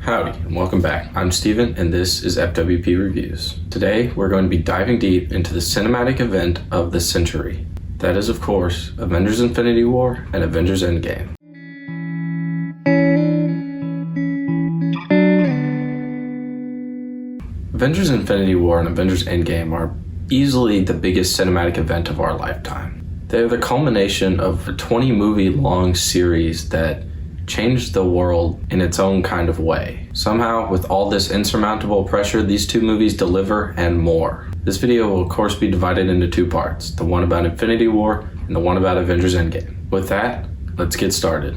Howdy, and welcome back. I'm Steven, and this is FWP Reviews. Today, we're going to be diving deep into the cinematic event of the century. That is, of course, Avengers Infinity War and Avengers Endgame. Avengers Infinity War and Avengers Endgame are easily the biggest cinematic event of our lifetime. They are the culmination of a 20-movie long series that changed the world in its own kind of way. Somehow, with all this insurmountable pressure, these two movies deliver and more. This video will of course be divided into two parts, the one about Infinity War and the one about Avengers Endgame. With that, let's get started.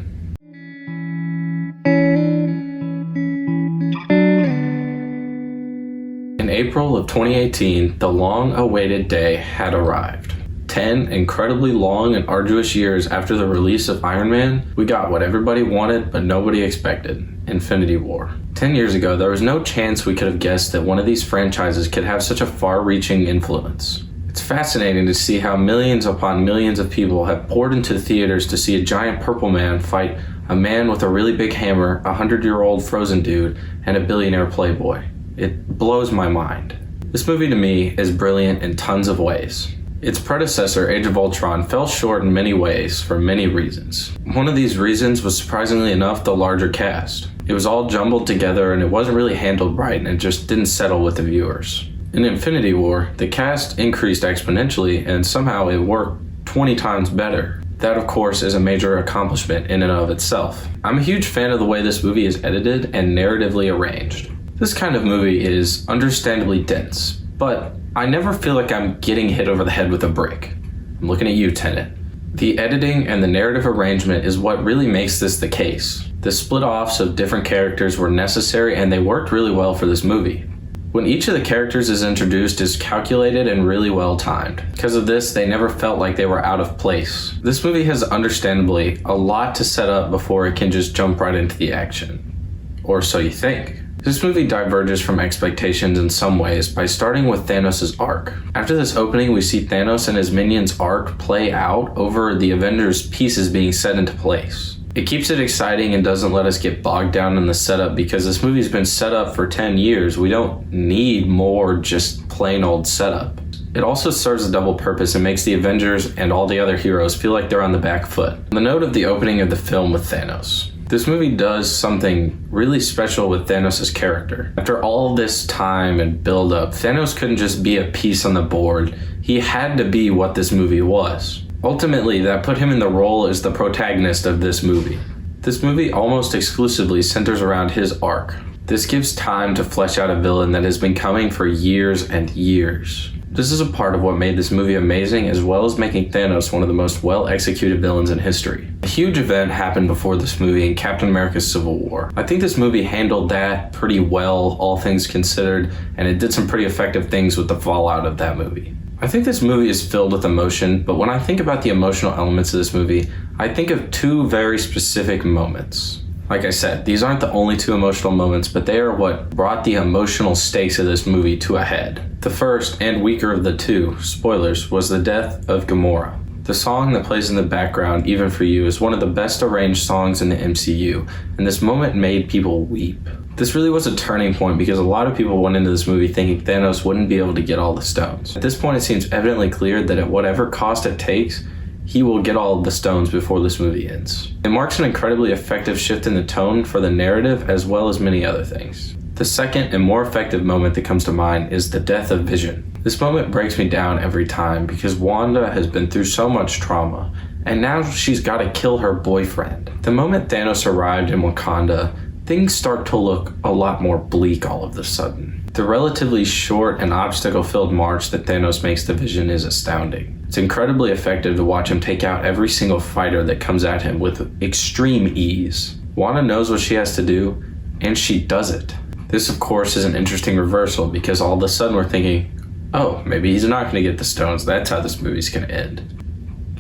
In April of 2018, the long-awaited day had arrived. 10 incredibly long and arduous years after the release of Iron Man, we got what everybody wanted but nobody expected, Infinity War. 10 years ago, there was no chance we could have guessed that one of these franchises could have such a far-reaching influence. It's fascinating to see how millions upon millions of people have poured into the theaters to see a giant purple man fight a man with a really big hammer, a 100-year-old frozen dude, and a billionaire playboy. It blows my mind. This movie to me is brilliant in tons of ways. Its predecessor, Age of Ultron, fell short in many ways for many reasons. One of these reasons was, surprisingly enough, the larger cast. It was all jumbled together and it wasn't really handled right, and it just didn't settle with the viewers. In Infinity War, the cast increased exponentially and somehow it worked 20 times better. That, of course, is a major accomplishment in and of itself. I'm a huge fan of the way this movie is edited and narratively arranged. This kind of movie is understandably dense, but I never feel like I'm getting hit over the head with a brick. I'm looking at you, Tenet. The editing and the narrative arrangement is what really makes this the case. The split-offs of different characters were necessary and they worked really well for this movie. When each of the characters is introduced is calculated and really well timed. Because of this, they never felt like they were out of place. This movie has understandably a lot to set up before it can just jump right into the action. Or so you think. This movie diverges from expectations in some ways by starting with Thanos' arc. After this opening, we see Thanos and his minions' arc play out over the Avengers' pieces being set into place. It keeps it exciting and doesn't let us get bogged down in the setup because this movie's been set up for 10 years. We don't need more just plain old setup. It also serves a double purpose and makes the Avengers and all the other heroes feel like they're on the back foot. On the note of the opening of the film with Thanos, this movie does something really special with Thanos' character. After all this time and build-up, Thanos couldn't just be a piece on the board. He had to be what this movie was. Ultimately, that put him in the role as the protagonist of this movie. This movie almost exclusively centers around his arc. This gives time to flesh out a villain that has been coming for years and years. This is a part of what made this movie amazing, as well as making Thanos one of the most well-executed villains in history. A huge event happened before this movie in Captain America's Civil War. I think this movie handled that pretty well, all things considered, and it did some pretty effective things with the fallout of that movie. I think this movie is filled with emotion, but when I think about the emotional elements of this movie, I think of two very specific moments. Like I said, these aren't the only two emotional moments, but they are what brought the emotional stakes of this movie to a head. The first, and weaker of the two, spoilers, was the death of Gamora. The song that plays in the background, Even For You, is one of the best arranged songs in the MCU, and this moment made people weep. This really was a turning point because a lot of people went into this movie thinking Thanos wouldn't be able to get all the stones. At this point, it seems evidently clear that at whatever cost it takes, he will get all of the stones before this movie ends. It marks an incredibly effective shift in the tone for the narrative as well as many other things. The second and more effective moment that comes to mind is the death of Vision. This moment breaks me down every time because Wanda has been through so much trauma, and now she's got to kill her boyfriend. The moment Thanos arrived in Wakanda, things start to look a lot more bleak all of a sudden. The relatively short and obstacle-filled march that Thanos makes to Vision is astounding. It's incredibly effective to watch him take out every single fighter that comes at him with extreme ease. Wanda knows what she has to do, and she does it. This, of course, is an interesting reversal because all of a sudden we're thinking, oh, maybe he's not going to get the stones. That's how this movie's going to end.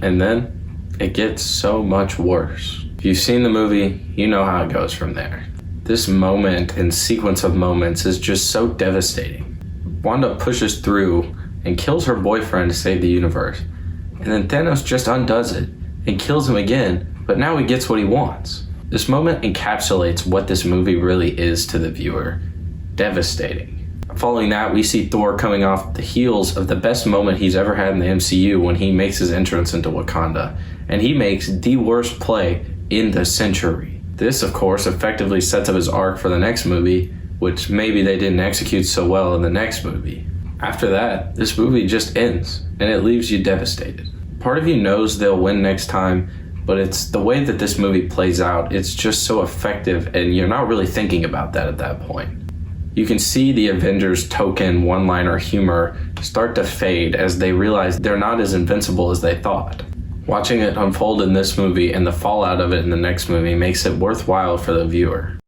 And then it gets so much worse. If you've seen the movie, you know how it goes from there. This moment and sequence of moments is just so devastating. Wanda pushes through and kills her boyfriend to save the universe. And then Thanos just undoes it and kills him again, but now he gets what he wants. This moment encapsulates what this movie really is to the viewer. Devastating. Following that, we see Thor coming off the heels of the best moment he's ever had in the MCU when he makes his entrance into Wakanda, and he makes the worst play in the century. This, of course, effectively sets up his arc for the next movie, which maybe they didn't execute so well in the next movie. After that, this movie just ends, and it leaves you devastated. Part of you knows they'll win next time, but it's the way that this movie plays out, it's just so effective, and you're not really thinking about that at that point. You can see the Avengers' token one-liner humor start to fade as they realize they're not as invincible as they thought. Watching it unfold in this movie and the fallout of it in the next movie makes it worthwhile for the viewer.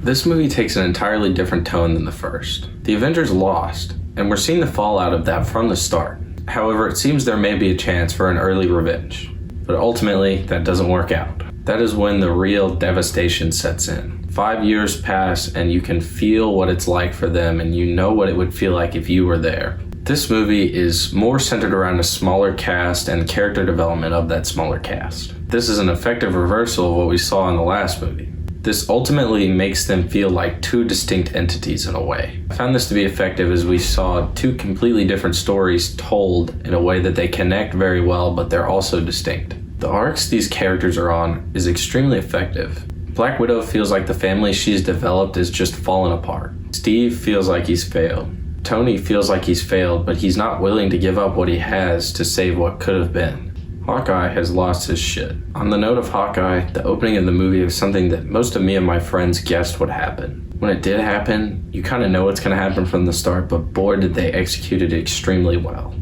This movie takes an entirely different tone than the first. The Avengers lost, and we're seeing the fallout of that from the start. However, it seems there may be a chance for an early revenge, but ultimately that doesn't work out. That is when the real devastation sets in. 5 years pass and you can feel what it's like for them, and you know what it would feel like if you were there. This movie is more centered around a smaller cast and character development of that smaller cast. This is an effective reversal of what we saw in the last movie. This ultimately makes them feel like two distinct entities in a way. I found this to be effective as we saw two completely different stories told in a way that they connect very well, but they're also distinct. The arcs these characters are on is extremely effective. Black Widow feels like the family she's developed is just fallen apart. Steve feels like he's failed. Tony feels like he's failed, but he's not willing to give up what he has to save what could have been. Hawkeye has lost his shit. On the note of Hawkeye, the opening of the movie is something that most of me and my friends guessed would happen. When it did happen, you kind of know what's going to happen from the start, but boy did they execute it extremely well.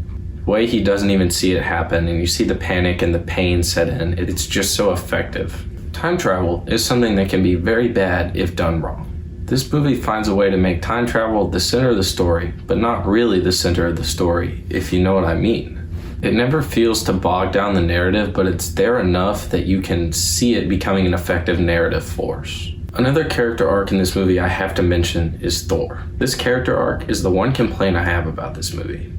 The way he doesn't even see it happen, and you see the panic and the pain set in, it's just so effective. Time travel is something that can be very bad if done wrong. This movie finds a way to make time travel the center of the story, but not really the center of the story, if you know what I mean. It never feels to bog down the narrative, but it's there enough that you can see it becoming an effective narrative force. Another character arc in this movie I have to mention is Thor. This character arc is the one complaint I have about this movie.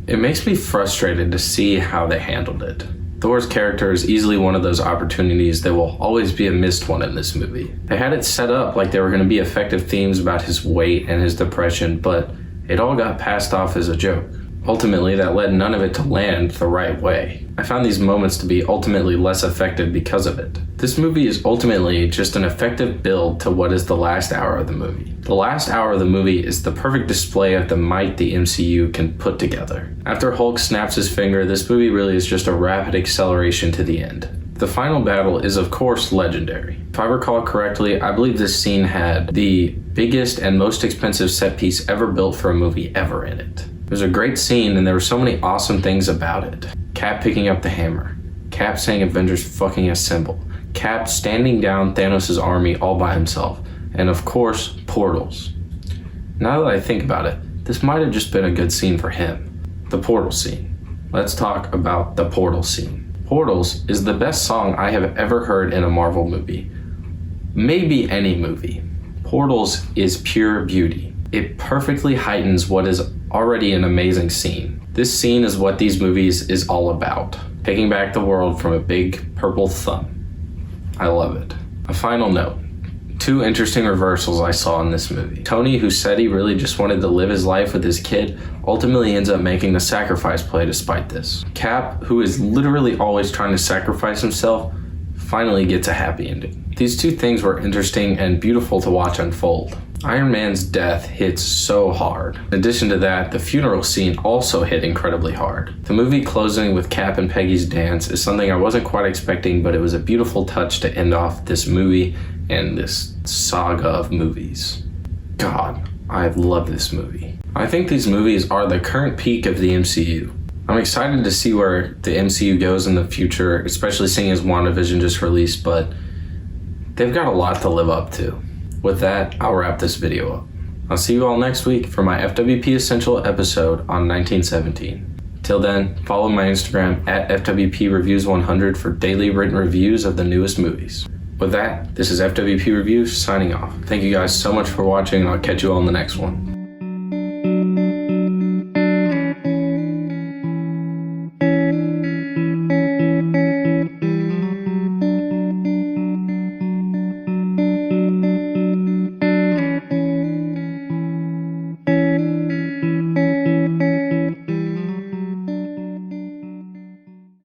It makes me frustrated to see how they handled it. Thor's character is easily one of those opportunities that will always be a missed one in this movie. They had it set up like there were going to be effective themes about his weight and his depression, but it all got passed off as a joke. Ultimately, that led none of it to land the right way. I found these moments to be ultimately less effective because of it. This movie is ultimately just an effective build to what is the last hour of the movie. The last hour of the movie is the perfect display of the might the MCU can put together. After Hulk snaps his finger, this movie really is just a rapid acceleration to the end. The final battle is of course legendary. If I recall correctly, I believe this scene had the biggest and most expensive set piece ever built for a movie ever in it. It was a great scene and there were so many awesome things about it. Cap picking up the hammer, Cap saying Avengers fucking assemble, Cap standing down Thanos' army all by himself, and of course, portals. Now that I think about it, this might have just been a good scene for him. The portal scene. Let's talk about the portal scene. Portals is the best song I have ever heard in a Marvel movie. Maybe any movie. Portals is pure beauty. It perfectly heightens what is already an amazing scene. This scene is what these movies is all about. Taking back the world from a big purple thumb. I love it. A final note. Two interesting reversals I saw in this movie. Tony, who said he really just wanted to live his life with his kid, ultimately ends up making the sacrifice play despite this. Cap, who is literally always trying to sacrifice himself, finally gets a happy ending. These two things were interesting and beautiful to watch unfold. Iron Man's death hits so hard. In addition to that, the funeral scene also hit incredibly hard. The movie closing with Cap and Peggy's dance is something I wasn't quite expecting, but it was a beautiful touch to end off this movie and this saga of movies. God, I love this movie. I think these movies are the current peak of the MCU. I'm excited to see where the MCU goes in the future, especially seeing as WandaVision just released, but they've got a lot to live up to. With that, I'll wrap this video up. I'll see you all next week for my FWP Essential episode on 1917. Till then, follow my Instagram at FWPReviews100 for daily written reviews of the newest movies. With that, this is FWP Reviews signing off. Thank you guys so much for watching, and I'll catch you all in the next one.